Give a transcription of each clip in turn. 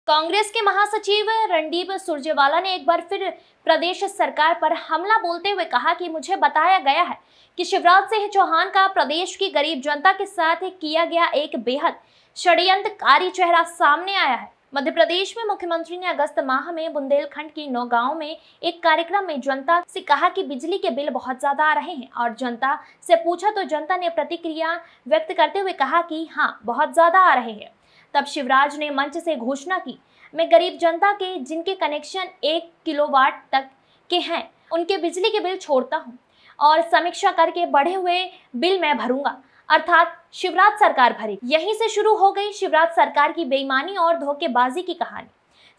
कांग्रेस के महासचिव रणदीप सुरजेवाला ने एक बार फिर प्रदेश सरकार पर हमला बोलते हुए कहा कि मुझे बताया गया है कि शिवराज सिंह चौहान का प्रदेश की गरीब जनता के साथ किया गया एक बेहद षड्यंत्रकारी चेहरा सामने आया है। मध्य प्रदेश में मुख्यमंत्री ने अगस्त माह में बुंदेलखंड की 9 गांव में एक कार्यक्रम में जनता से कहा कि बिजली के बिल बहुत ज्यादा आ रहे हैं और जनता से पूछा तो जनता ने प्रतिक्रिया व्यक्त करते हुए कहा कि हाँ, बहुत ज्यादा आ रहे हैं। तब शिवराज ने मंच से घोषणा की, मैं गरीब जनता के जिनके कनेक्शन 1 किलोवाट तक के हैं उनके बिजली के बिल छोड़ता हूं और समीक्षा करके बढ़े हुए बिल मैं भरूंगा, अर्थात शिवराज सरकार भरेगी। यहीं से शुरू हो गई शिवराज सरकार की बेईमानी और धोखेबाजी की कहानी।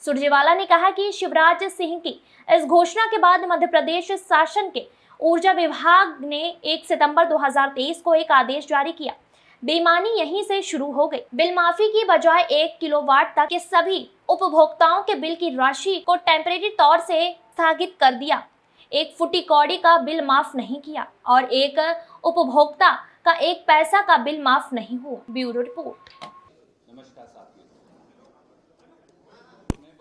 सुरजेवाला ने कहा कि शिवराज सिंह की इस घोषणा के बाद मध्य प्रदेश शासन के ऊर्जा विभाग ने 1 सितंबर 2023 को एक आदेश जारी किया। बेईमानी यहीं से शुरू हो गई। बिल माफी की बजाय 1 किलोवाट तक के सभी उपभोक्ताओं के बिल की राशि को टेम्परेरी तौर से स्थगित कर दिया। एक फुटी कौड़ी का बिल माफ नहीं किया और एक उपभोक्ता का 1 पैसा का बिल माफ नहीं हुआ। Bureau report. नमस्कार साथियों, मैं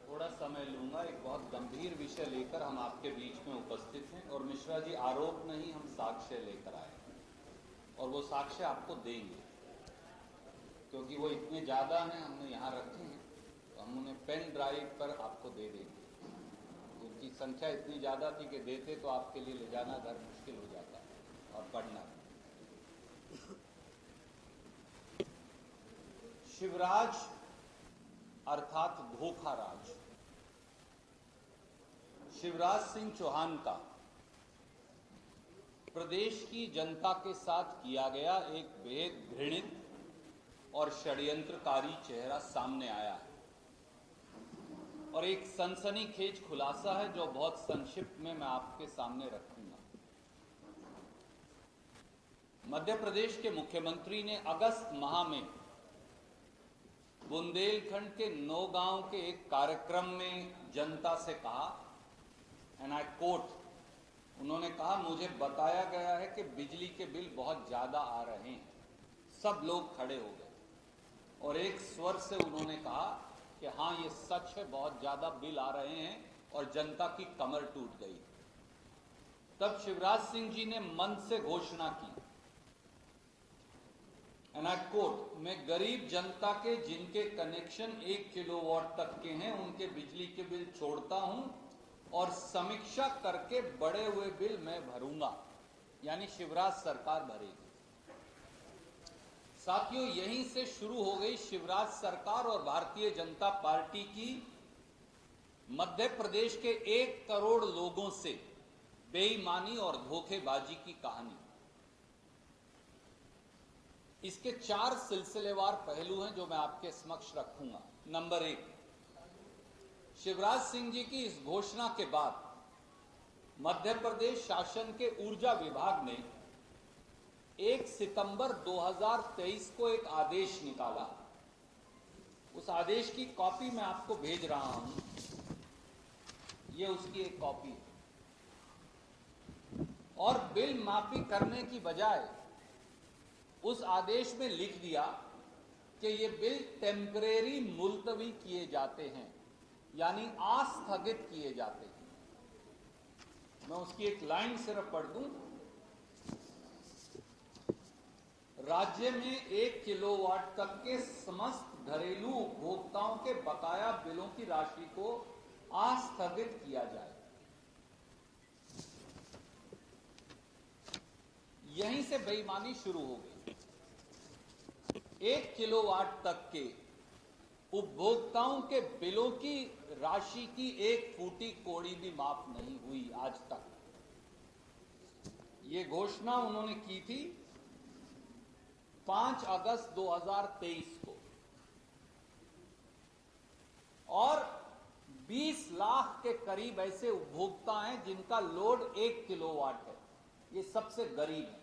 थोड़ा समय लूंगा। एक बहुत गंभीर विषय लेकर हम आपके बीच में उपस्थित हैं और मिश्रा जी आरोप नहीं, हम साक्ष्य लेकर आए और वो साक्ष्य आपको देंगे क्योंकि वो इतने ज़्यादा हैं, हमने यहाँ रखे हैं तो हम उन्हें पेन ड्राइव पर आपको दे देंगे। उनकी संख्या इतनी ज़्यादा थी कि देते तो आपके लिए ले जाना घर मुश्किल हो जाता और पढ़ना। शिवराज अर्थात धोखाराज शिवराज सिंह चौहान का प्रदेश की जनता के साथ किया गया एक बेहद घृणित और षड्यंत्रकारी चेहरा सामने आया है और एक सनसनीखेज खुलासा है जो बहुत संक्षिप्त में मैं आपके सामने रखूंगा। मध्य प्रदेश के मुख्यमंत्री ने अगस्त माह में बुंदेलखंड के 9 गांव के एक कार्यक्रम में जनता से कहा, एंड आई कोट, उन्होंने कहा मुझे बताया गया है कि बिजली के बिल बहुत ज्यादा आ रहे हैं। सब लोग खड़े हो गए और एक स्वर से उन्होंने कहा कि हाँ, ये सच है, बहुत ज्यादा बिल आ रहे हैं और जनता की कमर टूट गई। तब शिवराज सिंह जी ने मंच से घोषणा की, एंड आई कोट, मैं गरीब जनता के जिनके कनेक्शन 1 किलोवाट तक के हैं उनके बिजली के बिल छोड़ता हूं और समीक्षा करके बढ़े हुए बिल मैं भरूंगा, यानी शिवराज सरकार भरेगी। साथियों, यहीं से शुरू हो गई शिवराज सरकार और भारतीय जनता पार्टी की मध्य प्रदेश के 1 करोड़ लोगों से बेईमानी और धोखेबाजी की कहानी। इसके 4 सिलसिलेवार पहलू हैं जो मैं आपके समक्ष रखूंगा। नंबर 1, शिवराज सिंह जी की इस घोषणा के बाद मध्य प्रदेश शासन के ऊर्जा विभाग ने 1 सितंबर 2023 को एक आदेश निकाला। उस आदेश की कॉपी मैं आपको भेज रहा हूं, यह उसकी एक कॉपी है। और बिल माफी करने की बजाय उस आदेश में लिख दिया कि ये बिल टेम्परेरी मुलतवी किए जाते हैं, यानी आस्थगित किए जाते हैं। मैं उसकी एक लाइन सिर्फ पढ़ दूं, राज्य में 1 किलोवाट तक के समस्त घरेलू उपभोक्ताओं के बकाया बिलों की राशि को आस्थगित किया जाए। यहीं से बेईमानी शुरू हो गई। 1 किलोवाट तक के उपभोक्ताओं के बिलों की राशि की 1 फूटी कौड़ी भी माफ नहीं हुई आज तक। ये घोषणा उन्होंने की थी 5 अगस्त 2023 को और 20 लाख के करीब ऐसे उपभोक्ता हैं जिनका लोड 1 किलोवाट है। ये सबसे गरीब है।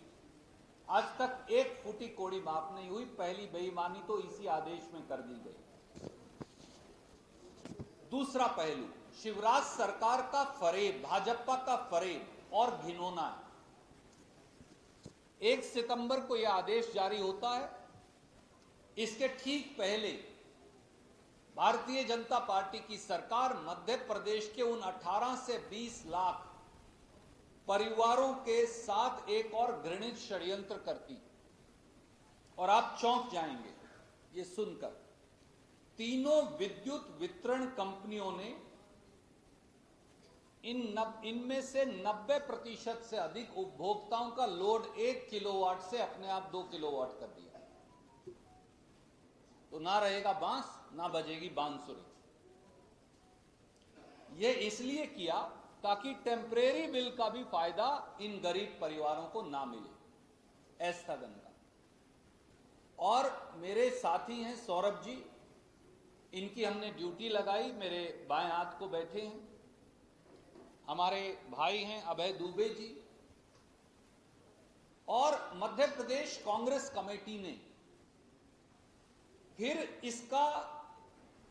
आज तक 1 फूटी कौड़ी माफ नहीं हुई। पहली बेईमानी तो इसी आदेश में कर दी गई। दूसरा पहलू, शिवराज सरकार का फरेब, भाजपा का फरेब और घिनौना है। 1 सितंबर को यह आदेश जारी होता है। इसके ठीक पहले भारतीय जनता पार्टी की सरकार मध्य प्रदेश के उन 18 से 20 लाख परिवारों के साथ एक और घृणित षड्यंत्र करती, और आप चौंक जाएंगे ये सुनकर। तीनों विद्युत वितरण कंपनियों ने इनमें से 90% से अधिक उपभोक्ताओं का लोड 1 किलोवाट से अपने आप 2 किलोवाट कर दिया। तो ना रहेगा बांस, ना बजेगी बांसुरी। ये इसलिए किया ताकि टेम्परेरी बिल का भी फायदा इन गरीब परिवारों को ना मिले, अस्थगन का। और मेरे साथी हैं सौरभ जी, इनकी हमने ड्यूटी लगाई, मेरे बाएं हाथ को बैठे हैं। हमारे भाई हैं अभय दुबे जी, और मध्य प्रदेश कांग्रेस कमेटी ने फिर इसका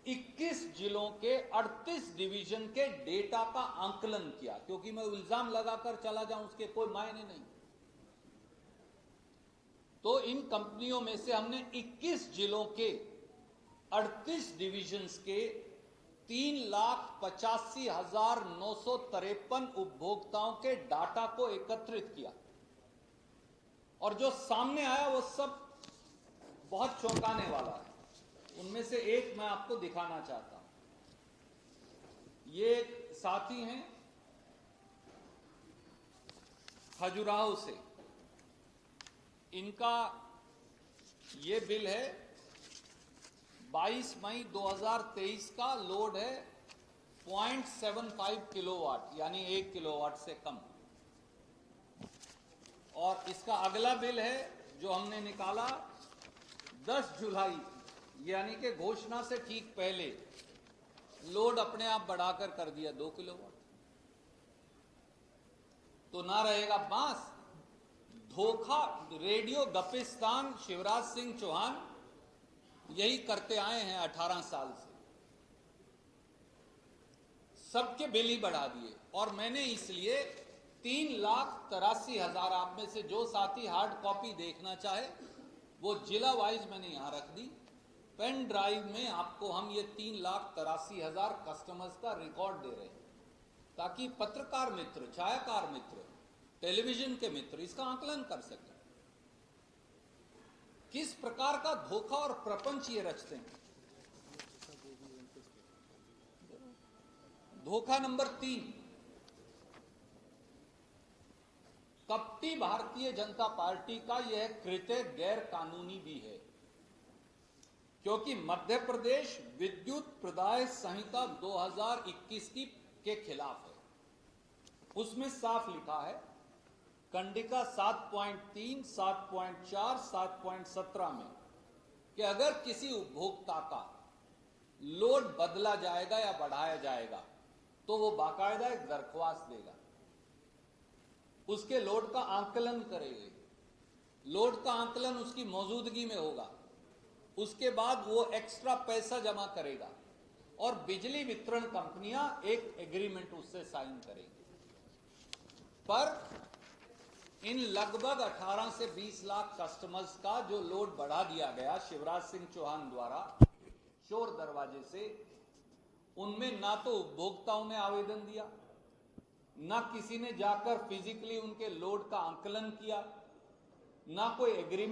21 जिलों के 38 डिवीजन के डेटा का आंकलन किया, क्योंकि मैं इल्जाम लगाकर चला जाऊं उसके कोई मायने नहीं। तो इन कंपनियों में से हमने 21 जिलों के 38 डिवीजन्स के 3,85,953 उपभोक्ताओं के डाटा को एकत्रित किया, और जो सामने आया वो सब बहुत चौंकाने वाला है। उनमें से एक मैं आपको दिखाना चाहता हूं। ये एक साथी हैं खजुराहो से, इनका ये बिल है 22 मई 2023 का, लोड है 0.75 किलोवाट, यानी 1 किलोवाट से कम। और इसका अगला बिल है जो हमने निकाला 10 जुलाई, यानी कि घोषणा से ठीक पहले, लोड अपने आप बढ़ाकर कर दिया 2 किलोवाट। तो ना रहेगा बांस, धोखा। रेडियो गपिस्तान शिवराज सिंह चौहान यही करते आए हैं 18 साल से, सबके बिल ही बढ़ा दिए। और मैंने इसलिए 3,83,000, आप में से जो साथी हार्ड कॉपी देखना चाहे वो जिला वाइज मैंने यहां रख दी। पेन ड्राइव में आपको हम ये 3,83,000 कस्टमर्स का रिकॉर्ड दे रहे हैं, ताकि पत्रकार मित्र, छायाकार मित्र, टेलीविजन के मित्र इसका आकलन कर सकें किस प्रकार का धोखा और प्रपंच ये रचते हैं। धोखा नंबर 3, कपटी भारतीय जनता पार्टी का यह कृत्य गैर कानूनी भी है, क्योंकि मध्य प्रदेश विद्युत प्रदाय संहिता 2021 के खिलाफ है। उसमें साफ लिखा है कंडिका 7.3, 7.4, 7.17 में कि अगर किसी उपभोक्ता का लोड बदला जाएगा या बढ़ाया जाएगा तो वो बाकायदा एक दरख्वास्त देगा, उसके लोड का आंकलन करेगा, लोड का आंकलन उसकी मौजूदगी में होगा, उसके बाद वो एक्स्ट्रा पैसा जमा करेगा और बिजली वितरण कंपनियां एक एग्रीमेंट उससे साइन करेगी। पर इन लगभग 18 से 20 लाख कस्टमर्स का जो लोड बढ़ा दिया गया शिवराज सिंह चौहान द्वारा चोर दरवाजे से, उनमें ना तो उपभोक्ताओं ने आवेदन दिया, ना किसी ने जाकर फिजिकली उनके लोड का आंकलन किया, ना कोई एग्रीमेंट